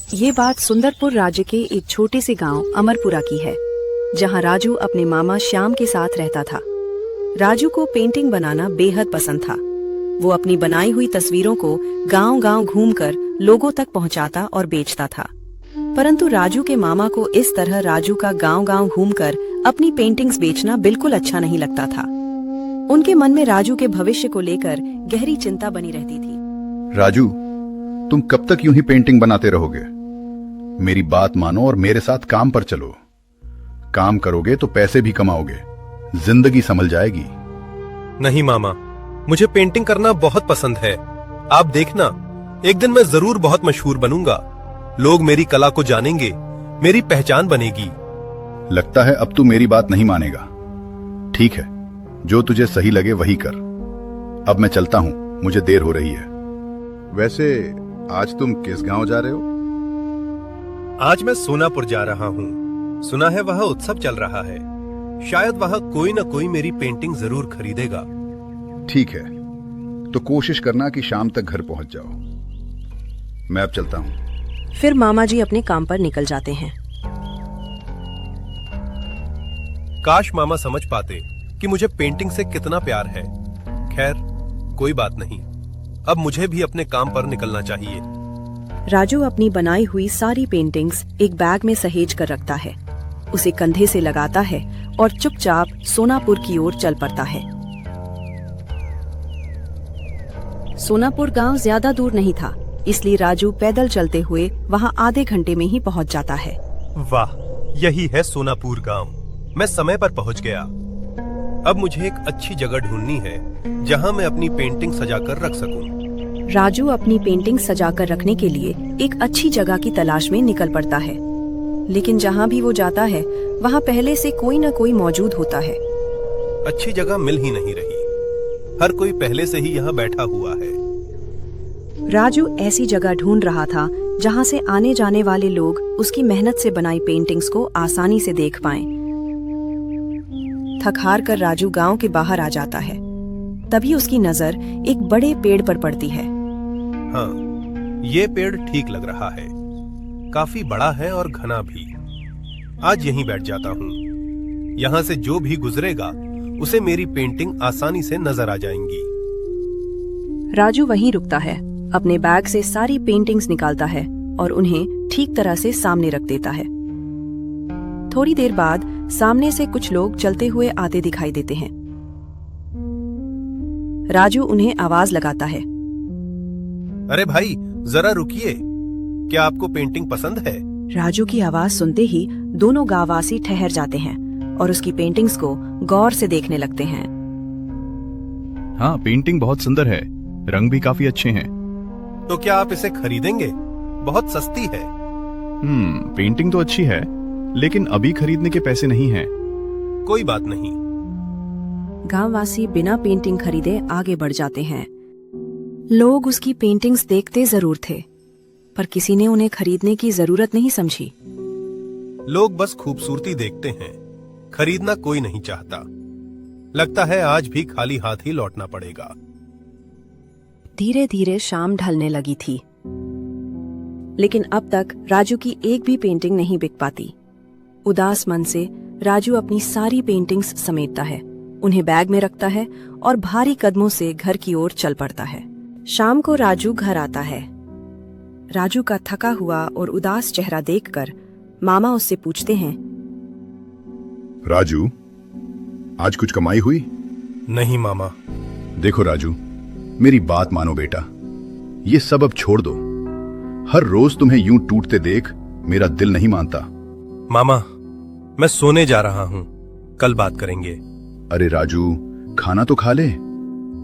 ये बात सुंदरपुर राज्य के एक छोटे से गांव अमरपुरा की है, जहां राजू अपने मामा श्याम के साथ रहता था। राजू को पेंटिंग बनाना बेहद पसंद था। वो अपनी बनाई हुई तस्वीरों को गांव-गांव घूमकर लोगों तक पहुंचाता और बेचता था। परंतु राजू के मामा को इस तरह राजू का गांव-गांव घूमकर अपनी पेंटिंग्स बेचना बिल्कुल अच्छा नहीं लगता था। उनके मन में राजू के भविष्य को लेकर गहरी चिंता बनी रहती थी। राजू, तुम कब तक यूं ही पेंटिंग बनाते रहोगे? मेरी बात मानो और मेरे साथ काम पर चलो। काम करोगे तो पैसे भी कमाओगे, जिंदगी संभल जाएगी। नहीं मामा, मुझे पेंटिंग करना बहुत पसंद है। आप देखना, एक दिन मैं जरूर बहुत मशहूर बनूंगा। लोग मेरी कला को जानेंगे, मेरी पहचान बनेगी। लगता है अब तू मेरी बात नहीं मानेगा। ठीक है, जो तुझे सही लगे वही कर। अब मैं चलता हूं, मुझे देर हो रही है। वैसे आज तुम किस गांव जा रहे हो? आज मैं सोनापुर जा रहा हूँ। सुना है वहाँ उत्सव चल रहा है। शायद वहाँ कोई न कोई मेरी पेंटिंग जरूर खरीदेगा। ठीक है, तो कोशिश करना कि शाम तक घर पहुंच जाओ। मैं अब चलता हूं। फिर मामा जी अपने काम पर निकल जाते हैं। काश मामा समझ पाते कि मुझे पेंटिंग से कितना प्यार है। खैर, कोई बात नहीं, अब मुझे भी अपने काम पर निकलना चाहिए। राजू अपनी बनाई हुई सारी पेंटिंग्स एक बैग में सहेज कर रखता है, उसे कंधे से लगाता है और चुपचाप सोनापुर की ओर चल पड़ता है। सोनापुर गांव ज्यादा दूर नहीं था, इसलिए राजू पैदल चलते हुए वहां आधे घंटे में ही पहुंच जाता है। वाह, यही है सोनापुर गांव। मैं समय पर पहुंच गया। अब मुझे एक अच्छी जगह ढूंढनी है जहां मैं अपनी पेंटिंग सजाकर रख सकूं। राजू अपनी पेंटिंग सजाकर रखने के लिए एक अच्छी जगह की तलाश में निकल पड़ता है, लेकिन जहां भी वो जाता है वहां पहले से कोई न कोई मौजूद होता है। अच्छी जगह मिल ही नहीं रही। हर कोई पहले से ही यहाँ बैठा हुआ है। राजू ऐसी जगह ढूंढ रहा था जहां से आने जाने वाले लोग उसकी मेहनत से बनाई पेंटिंग्स को आसानी से देख पाएं। थक हार कर राजू गांव के बाहर आ जाता है। तभी उसकी नजर एक बड़े पेड़ पर पड़ती है। हाँ, ये पेड़ ठीक लग रहा है। काफी बड़ा है और घना भी। आज यहीं बैठ जाता हूँ। यहाँ से जो भी गुजरेगा उसे मेरी पेंटिंग आसानी से नजर आ जाएंगी। राजू वहीं रुकता है, अपने बैग से सारी पेंटिंग्स निकालता है और उन्हें ठीक तरह से सामने रख देता है। थोड़ी देर बाद सामने से कुछ लोग चलते हुए आते दिखाई देते हैं। राजू उन्हें आवाज लगाता है। अरे भाई, जरा रुकिए। क्या आपको पेंटिंग पसंद है? राजू की आवाज सुनते ही दोनों गांववासी ठहर जाते हैं और उसकी पेंटिंग्स को गौर से देखने लगते हैं। हाँ, पेंटिंग बहुत सुंदर है, रंग भी काफी अच्छे हैं। तो क्या आप इसे खरीदेंगे? बहुत सस्ती है। पेंटिंग तो अच्छी है, लेकिन अभी खरीदने के पैसे नहीं हैं। कोई बात नहीं। गांववासी बिना पेंटिंग खरीदे आगे बढ़ जाते हैं। लोग उसकी पेंटिंग्स देखते जरूर थे, पर किसी ने उन्हें खरीदने की जरूरत नहीं समझी। लोग बस खूबसूरती देखते हैं, खरीदना कोई नहीं चाहता। लगता है आज भी खाली हाथ ही लौटना पड़ेगा। धीरे धीरे शाम ढलने लगी थी, लेकिन अब तक राजू की एक भी पेंटिंग नहीं बिक पाती। उदास मन से राजू अपनी सारी पेंटिंग्स समेटता है, उन्हें बैग में रखता है और भारी कदमों से घर की ओर चल पड़ता है। शाम को राजू घर आता है। राजू का थका हुआ और उदास चेहरा देखकर मामा उससे पूछते हैं, राजू, आज कुछ कमाई हुई? नहीं मामा। देखो राजू, मेरी बात मानो बेटा, ये सब अब छोड़ दो। हर रोज तुम्हें यूं टूटते देख मेरा दिल नहीं मानता। मामा, मैं सोने जा रहा हूँ, कल बात करेंगे। अरे राजू, खाना तो खा ले।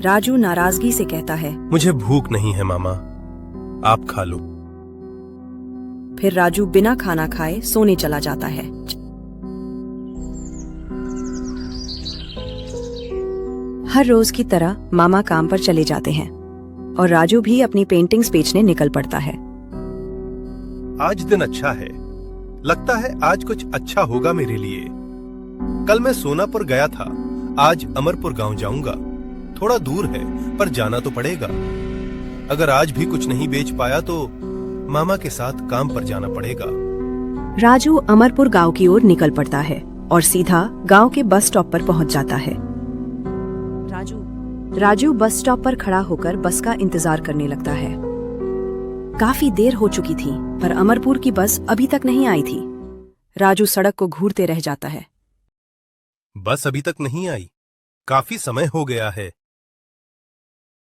राजू नाराजगी से कहता है, मुझे भूख नहीं है मामा, आप खा लो। फिर राजू बिना खाना खाए सोने चला जाता है। हर रोज की तरह मामा काम पर चले जाते हैं और राजू भी अपनी पेंटिंग्स बेचने निकल पड़ता है। आज दिन अच्छा है। लगता है आज कुछ अच्छा होगा मेरे लिए। कल मैं सोनापुर गया था, आज अमरपुर गांव जाऊंगा। थोड़ा दूर है पर जाना तो पड़ेगा। अगर आज भी कुछ नहीं बेच पाया तो मामा के साथ काम पर जाना पड़ेगा। राजू अमरपुर गांव की ओर निकल पड़ता है और सीधा गांव के बस स्टॉप पर पहुंच जाता है। राजू बस स्टॉप पर खड़ा होकर बस का इंतजार करने लगता है। काफी देर हो चुकी थी पर अमरपुर की बस अभी तक नहीं आई थी। राजू सड़क को घूरते रह जाता है। बस अभी तक नहीं आई, काफी समय हो गया है।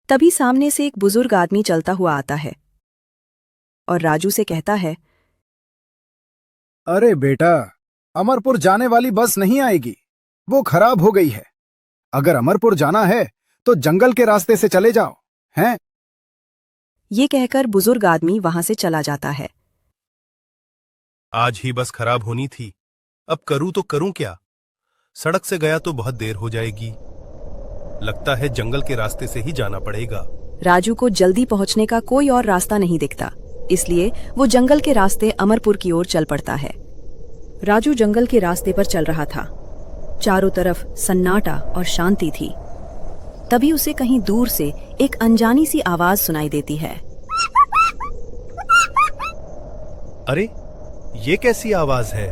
तभी सामने से एक बुजुर्ग आदमी चलता हुआ आता है और राजू से कहता है, अरे बेटा, अमरपुर जाने वाली बस नहीं आएगी, वो खराब हो गई है। अगर अमरपुर जाना है तो जंगल के रास्ते से चले जाओ, हैं? ये कहकर बुजुर्ग आदमी वहां से चला जाता है। आज ही बस खराब होनी थी, अब करूं तो करूं क्या? सड़क से गया तो बहुत देर हो जाएगी। लगता है जंगल के रास्ते से ही जाना पड़ेगा। राजू को जल्दी पहुंचने का कोई और रास्ता नहीं दिखता, इसलिए वो जंगल के रास्ते अमरपुर की ओर चल पड़ता है। राजू जंगल के रास्ते पर चल रहा था। चारों तरफ सन्नाटा और शांति थी। तभी उसे कहीं दूर से एक अनजानी सी आवाज सुनाई देती है। अरे, ये कैसी आवाज है?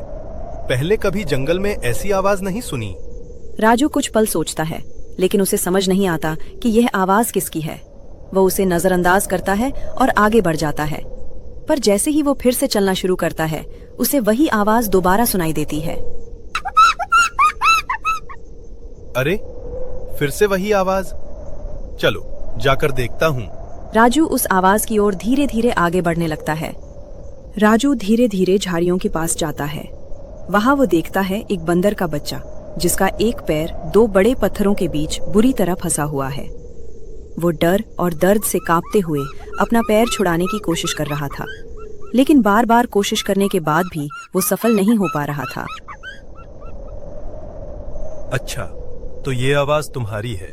पहले कभी जंगल में ऐसी आवाज नहीं सुनी। राजू कुछ पल सोचता है, लेकिन उसे समझ नहीं आता कि यह आवाज किसकी है। वो उसे नजरअंदाज करता है और आगे बढ़ जाता है। पर जैसे ही वो फिर से चलना शुरू करता है, उसे वही आवाज दोबारा सुनाई देती है। अरे, फिर से वही आवाज। चलो जाकर देखता हूँ। राजू उस आवाज की ओर धीरे धीरे आगे बढ़ने लगता है। राजू धीरे धीरे झाड़ियों के पास जाता है। वहां वो देखता है एक बंदर का बच्चा, जिसका एक पैर दो बड़े पत्थरों के बीच बुरी तरह फंसा हुआ है। वो डर और दर्द से कांपते हुए अपना पैर छुड़ाने की कोशिश कर रहा था, लेकिन बार बार कोशिश करने के बाद भी वो सफल नहीं हो पा रहा था। अच्छा, तो ये आवाज तुम्हारी है।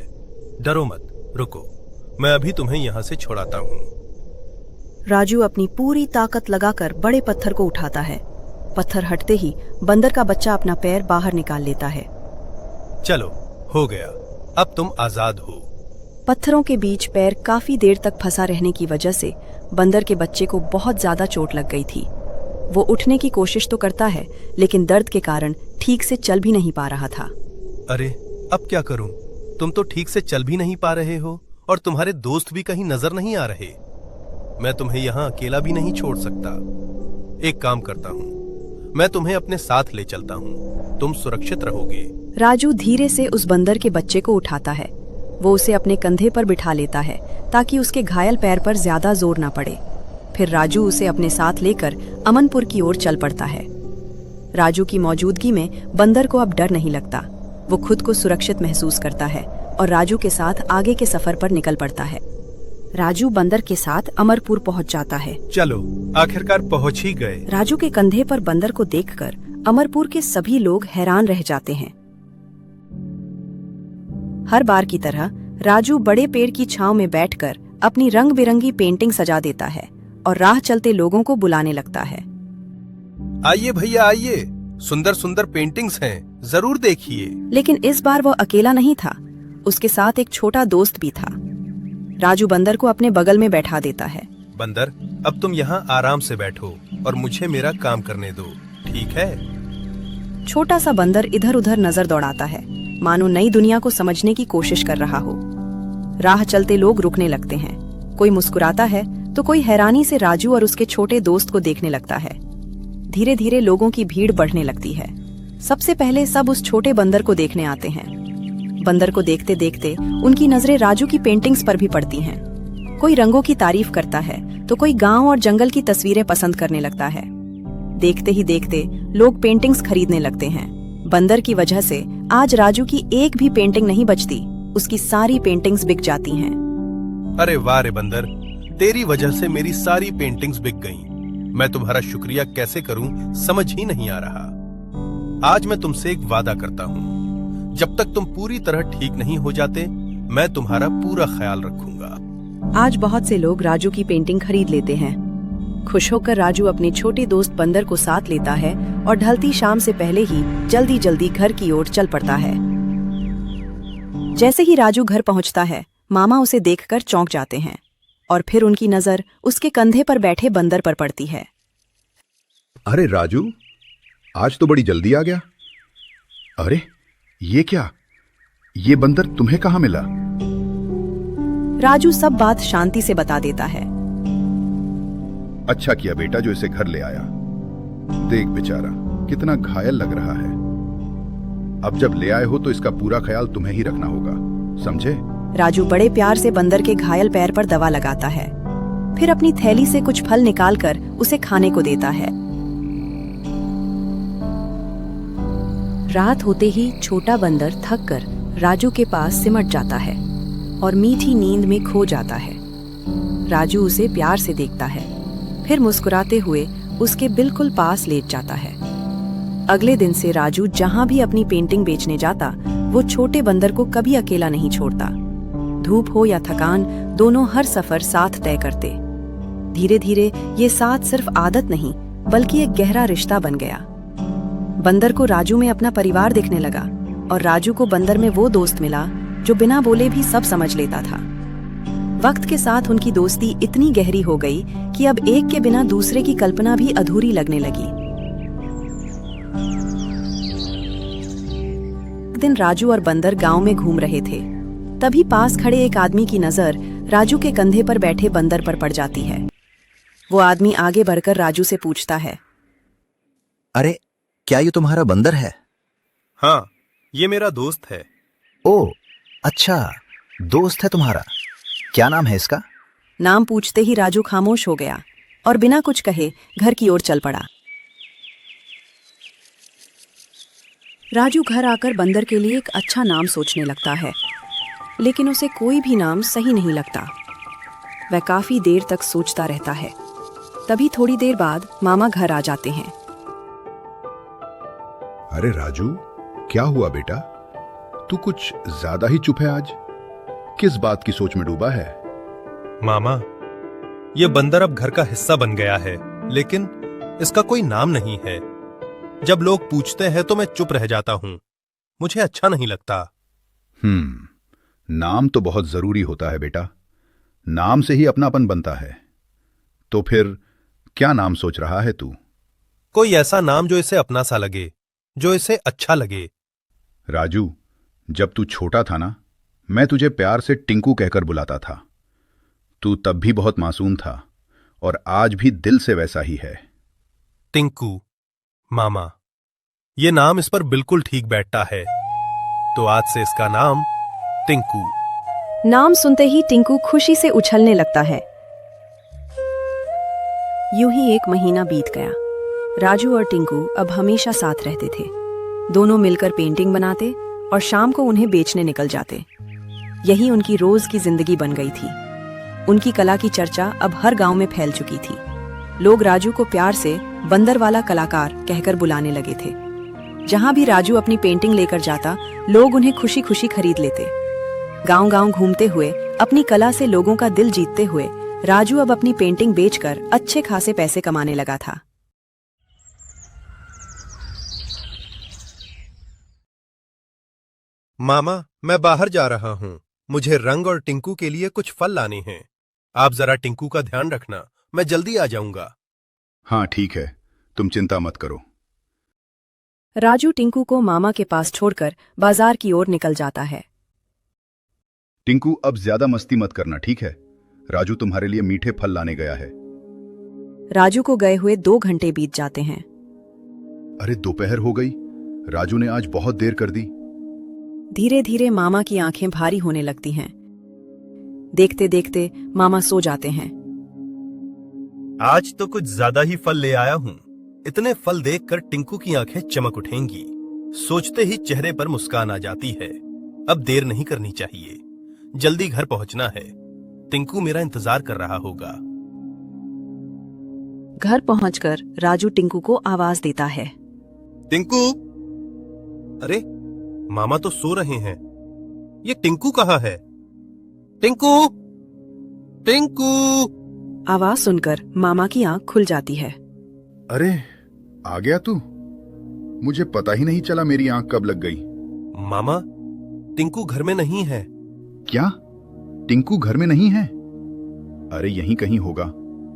डरो मत, रुको, मैं अभी तुम्हें यहाँ से छुड़ाता हूँ। राजू अपनी पूरी ताकत लगाकर बड़े पत्थर को उठाता है। पत्थर हटते ही बंदर का बच्चा अपना पैर बाहर निकाल लेता है। चलो, हो गया, अब तुम आजाद हो। पत्थरों के बीच पैर काफी देर तक फंसा रहने की वजह से बंदर के बच्चे को बहुत ज्यादा चोट लग गई थी। वो उठने की कोशिश तो करता है, लेकिन दर्द के कारण ठीक से चल भी नहीं पा रहा था। अरे, अब क्या करूं? तुम तो ठीक से चल भी नहीं पा रहे हो और तुम्हारे दोस्त भी कहीं नजर नहीं आ रहे। मैं तुम्हें यहाँ अकेला भी नहीं छोड़ सकता। एक काम करता हूँ, मैं तुम्हें अपने साथ ले चलता हूँ, तुम सुरक्षित रहोगे। राजू धीरे से उस बंदर के बच्चे को उठाता है। वो उसे अपने कंधे पर बिठा लेता है ताकि उसके घायल पैर पर ज्यादा जोर न पड़े। फिर राजू उसे अपने साथ लेकर अमनपुर की ओर चल पड़ता है। राजू की मौजूदगी में बंदर को अब डर नहीं लगता। वो खुद को सुरक्षित महसूस करता है और राजू के साथ आगे के सफर पर निकल पड़ता है। राजू बंदर के साथ अमरपुर पहुंच जाता है। चलो, आखिरकार पहुंच ही गए। राजू के कंधे पर बंदर को देखकर अमरपुर के सभी लोग हैरान रह जाते हैं। हर बार की तरह राजू बड़े पेड़ की छांव में बैठकर अपनी रंग बिरंगी पेंटिंग सजा देता है और राह चलते लोगों को बुलाने लगता है। आइए भैया, आइए, सुंदर सुंदर पेंटिंग्स हैं, जरूर देखिए। लेकिन इस बार वो अकेला नहीं था, उसके साथ एक छोटा दोस्त भी था। राजू बंदर को अपने बगल में बैठा देता है। बंदर, अब तुम यहाँ आराम से बैठो और मुझे मेरा काम करने दो, ठीक है? छोटा सा बंदर इधर उधर नजर दौड़ाता है, मानो नई दुनिया को समझने की कोशिश कर रहा हो। राह चलते लोग रुकने लगते हैं। कोई मुस्कुराता है तो कोई हैरानी से राजू और उसके छोटे दोस्त को देखने लगता है। धीरे धीरे लोगों की भीड़ बढ़ने लगती है। सबसे पहले सब उस छोटे बंदर को देखने आते हैं। बंदर को देखते देखते उनकी नजरें राजू की पेंटिंग्स पर भी पड़ती हैं। कोई रंगों की तारीफ करता है तो कोई गांव और जंगल की तस्वीरें पसंद करने लगता है। देखते ही देखते लोग पेंटिंग्स खरीदने लगते हैं। बंदर की वजह से आज राजू की एक भी पेंटिंग नहीं बचती, उसकी सारी पेंटिंग्स बिक जाती हैं। अरे वाह रे बंदर, तेरी वजह से मेरी सारी पेंटिंग्स बिक गईं। मैं तुम्हारा शुक्रिया कैसे करूं समझ ही नहीं आ रहा। आज मैं तुमसे एक वादा करता हूं, जब तक तुम पूरी तरह ठीक नहीं हो जाते, मैं तुम्हारा पूरा ख्याल रखूंगा। आज बहुत से लोग राजू की पेंटिंग खरीद लेते हैं। खुश होकर राजू अपने छोटे दोस्त बंदर को साथ लेता है और ढलती शाम से पहले ही जल्दी जल्दी घर की ओर चल पड़ता है। जैसे ही राजू घर पहुंचता है, मामा उसे देखकर चौंक जाते हैं। और फिर उनकी नजर उसके कंधे पर बैठे बंदर पर पड़ती है। अरे राजू, आज तो बड़ी जल्दी आ गया। अरे ये क्या, ये बंदर तुम्हें कहाँ मिला? राजू सब बात शांति से बता देता है। अच्छा किया बेटा जो इसे घर ले आया। देख बेचारा कितना घायल लग रहा है। अब जब ले आए हो तो इसका पूरा ख्याल तुम्हें ही रखना होगा, समझे? राजू बड़े प्यार से बंदर के घायल पैर पर दवा लगाता है, फिर अपनी थैली से कुछ फल निकालकर उसे खाने को देता है। रात होते ही छोटा बंदर थककर राजू के पास सिमट जाता है और मीठी नींद में खो जाता है। राजू उसे प्यार से देखता है, फिर मुस्कुराते हुए उसके बिल्कुल पास लेट जाता है। अगले दिन से राजू जहां भी अपनी पेंटिंग बेचने जाता, वो छोटे बंदर को कभी अकेला नहीं छोड़ता। धूप हो या थकान, दोनों हर सफर साथ तय करते। धीरे धीरे ये साथ सिर्फ आदत नहीं बल्कि एक गहरा रिश्ता बन गया। बंदर को राजू में अपना परिवार दिखने लगा और राजू को बंदर में वो दोस्त मिला जो बिना बोले भी सब समझ लेता था। वक्त के साथ उनकी दोस्ती इतनी गहरी हो गई कि अब एक के बिना दूसरे की कल्पना भी अधूरी लगने लगी। एक दिन राजू और बंदर गांव में घूम रहे थे, तभी पास खड़े एक आदमी की नजर राजू के कंधे पर बैठे बंदर पर पड़ जाती है। वो आदमी आगे बढ़कर राजू से पूछता है, अरे क्या ये तुम्हारा बंदर है? हाँ, ये मेरा दोस्त है। ओ अच्छा, दोस्त है तुम्हारा। क्या नाम है इसका? नाम पूछते ही राजू खामोश हो गया और बिना कुछ कहे घर की ओर चल पड़ा। राजू घर आकर बंदर के लिए एक अच्छा नाम सोचने लगता है, लेकिन उसे कोई भी नाम सही नहीं लगता। वह काफी देर तक सोचता रहता है। तभी थोड़ी देर बाद मामा घर आ जाते हैं। अरे राजू, क्या हुआ बेटा? तू कुछ ज्यादा ही चुप है आज। किस बात की सोच में डूबा है? मामा, ये बंदर अब घर का हिस्सा बन गया है, लेकिन इसका कोई नाम नहीं है। जब लोग पूछते हैं तो मैं चुप रह जाता हूं। मुझे अच्छा नहीं लगता। नाम तो बहुत जरूरी होता है बेटा। नाम से ही अपनापन बनता है। तो फिर क्या नाम सोच रहा है तू? कोई ऐसा नाम जो इसे अपना सा लगे, जो इसे अच्छा लगे। राजू, जब तू छोटा था ना, मैं तुझे प्यार से टिंकू कहकर बुलाता था। तू तब भी बहुत मासूम था और आज भी दिल से वैसा ही है। टिंकू, मामा, ये नाम इस पर बिल्कुल ठीक बैठता है। तो आज से इसका नाम टिंकू। नाम सुनते ही टिंकू खुशी से उछलने लगता है। यूं ही एक महीना बीत गया। राजू और टिंकू अब हमेशा साथ रहते थे। दोनों मिलकर पेंटिंग बनाते और शाम को उन्हें बेचने निकल जाते। यही उनकी रोज की जिंदगी बन गई थी। उनकी कला की चर्चा अब हर गांव में फैल चुकी थी। लोग राजू को प्यार से बंदर वाला कलाकार कहकर बुलाने लगे थे। जहां भी राजू अपनी पेंटिंग लेकर जाता, लोग उन्हें खुशी खुशी खरीद लेते। गांव-गांव घूमते हुए, अपनी कला से लोगों का दिल जीतते हुए, राजू अब अपनी पेंटिंग बेचकर अच्छे खासे पैसे कमाने लगा था। मामा, मैं बाहर जा रहा हूँ। मुझे रंग और टिंकू के लिए कुछ फल लाने हैं। आप जरा टिंकू का ध्यान रखना। मैं जल्दी आ जाऊंगा। हाँ ठीक है, तुम चिंता मत करो। राजू टिंकू को मामा के पास छोड़कर बाजार की ओर निकल जाता है। टिंकू, अब ज्यादा मस्ती मत करना, ठीक है? राजू तुम्हारे लिए मीठे फल लाने गया है। राजू को गए हुए 2 घंटे बीत जाते हैं। अरे दोपहर हो गई। राजू ने आज बहुत देर कर दी। धीरे धीरे मामा की आंखें भारी होने लगती हैं। देखते देखते मामा सो जाते हैं। आज तो कुछ ज्यादा ही फल ले आया हूँ। इतने फल देखकर टिंकू की आंखें चमक उठेंगी। सोचते ही चेहरे पर मुस्कान आ जाती है। अब देर नहीं करनी चाहिए, जल्दी घर पहुंचना है। टिंकू मेरा इंतजार कर रहा होगा। घर पहुंचकर राजू टिंकू को आवाज देता है। टिंकू! अरे मामा तो सो रहे हैं। ये टिंकू कहाँ है? टिंकू! टिंकू! आवाज सुनकर मामा की आंख खुल जाती है। अरे आ गया तू? मुझे पता ही नहीं चला मेरी आंख कब लग गई। मामा, टिंकू घर में नहीं है। क्या? टिंकू घर में नहीं है? अरे यहीं कहीं होगा,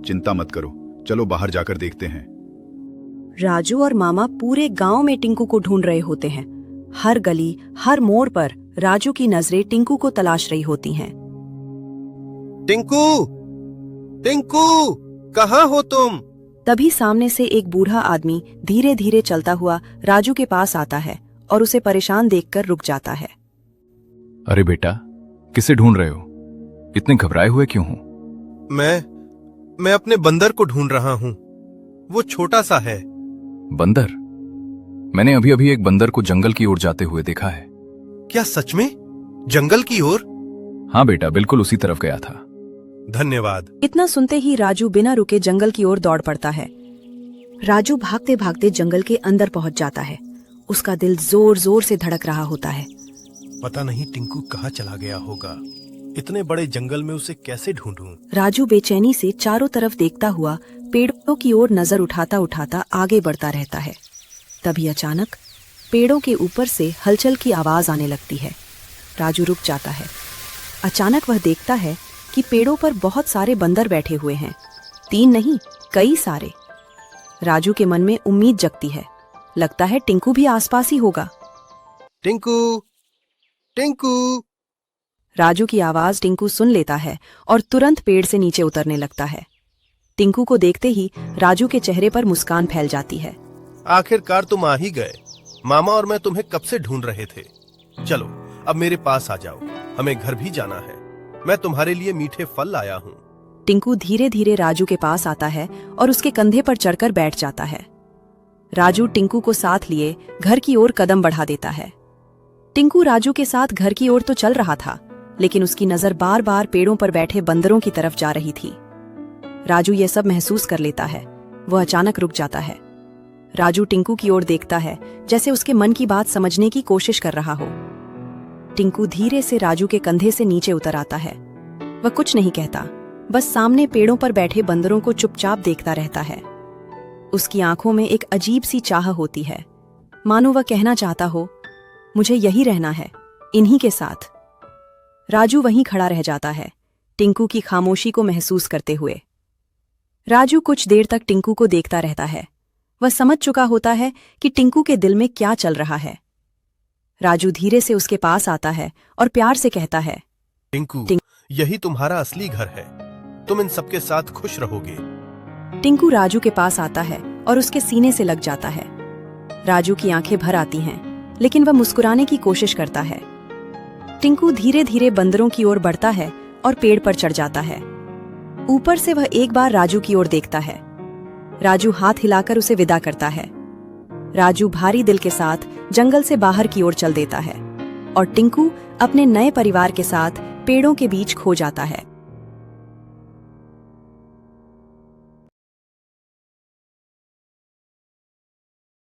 चिंता मत करो, चलो बाहर जाकर देखते हैं। राजू और मामा पूरे गांव में टिंकू को ढूंढ रहे होते हैं। हर गली, हर मोड़ पर राजू की नजरें टिंकू को तलाश रही होती हैं। टिंकू, टिंकू, कहाँ हो तुम? तभी सामने से एक बूढ़ा आदमी धीरे धीरे चलता हुआ राजू के पास आता है और उसे परेशान देखकर रुक जाता है। अरे बेटा, किसे ढूंढ रहे हो? इतने घबराए हुए क्यों हो? मैं अपने बंदर को ढूंढ रहा हूँ। वो छोटा सा है। बंदर? मैंने अभी अभी एक बंदर को जंगल की ओर जाते हुए देखा है। क्या सच में? जंगल की ओर? हाँ बेटा, बिल्कुल उसी तरफ गया था। धन्यवाद। इतना सुनते ही राजू बिना रुके जंगल की ओर दौड़ पड़ता है। राजू भागते भागते जंगल के अंदर पहुंच जाता है। उसका दिल जोर जोर से धड़क रहा होता है। पता नहीं टिंकू कहाँ चला गया होगा। इतने बड़े जंगल में उसे कैसे ढूंढूं? राजू बेचैनी से चारों तरफ देखता हुआ पेड़ों की ओर नजर उठाता उठाता आगे बढ़ता रहता है। तभी अचानक पेड़ों के ऊपर से हलचल की आवाज आने लगती है। राजू रुक जाता है। अचानक वह देखता है कि पेड़ों पर बहुत सारे बंदर बैठे हुए हैं। 3 नहीं, कई सारे। राजू के मन में उम्मीद जगती है। लगता है टिंकू भी आसपास ही होगा। टिंकू, टिंकू। राजू की आवाज टिंकू सुन लेता है और तुरंत पेड़ से नीचे उतरने लगता है। टिंकू को देखते ही राजू के चेहरे पर मुस्कान फैल जाती है। आखिरकार तुम आ ही गए। मामा और मैं तुम्हें कब से ढूंढ रहे थे। चलो अब मेरे पास आ जाओ, हमें घर भी जाना है। मैं तुम्हारे लिए मीठे फल लाया हूँ। टिंकू धीरे धीरे राजू के पास आता है और उसके कंधे पर चढ़कर बैठ जाता है। राजू टिंकू को साथ लिए घर की ओर कदम बढ़ा देता है। टिंकू राजू के साथ घर की ओर तो चल रहा था, लेकिन उसकी नजर बार बार पेड़ों पर बैठे बंदरों की तरफ जा रही थी। राजू यह सब महसूस कर लेता है। वह अचानक रुक जाता है। राजू टिंकू की ओर देखता है, जैसे उसके मन की बात समझने की कोशिश कर रहा हो। टिंकू धीरे से राजू के कंधे से नीचे उतर आता है। वह कुछ नहीं कहता, बस सामने पेड़ों पर बैठे बंदरों को चुपचाप देखता रहता है। उसकी आंखों में एक अजीब सी चाह होती है, मानो वह कहना चाहता हो, मुझे यही रहना है, इन्हीं के साथ। राजू वहीं खड़ा रह जाता है, टिंकू की खामोशी को महसूस करते हुए। राजू कुछ देर तक टिंकू को देखता रहता है। वह समझ चुका होता है कि टिंकू के दिल में क्या चल रहा है। राजू धीरे से उसके पास आता है और प्यार से कहता है, टिंकू, यही तुम्हारा असली घर है। तुम इन सबके साथ खुश रहोगे। टिंकू राजू के पास आता है और उसके सीने से लग जाता है। राजू की आंखें भर आती हैं, लेकिन वह मुस्कुराने की कोशिश करता है। टिंकू धीरे धीरे बंदरों की ओर बढ़ता है और पेड़ पर चढ़ जाता है। ऊपर से वह एक बार राजू की ओर देखता है। राजू हाथ हिलाकर उसे विदा करता है। राजू भारी दिल के साथ जंगल से बाहर की ओर चल देता है और टिंकू अपने नए परिवार के साथ पेड़ों के बीच खो जाता है।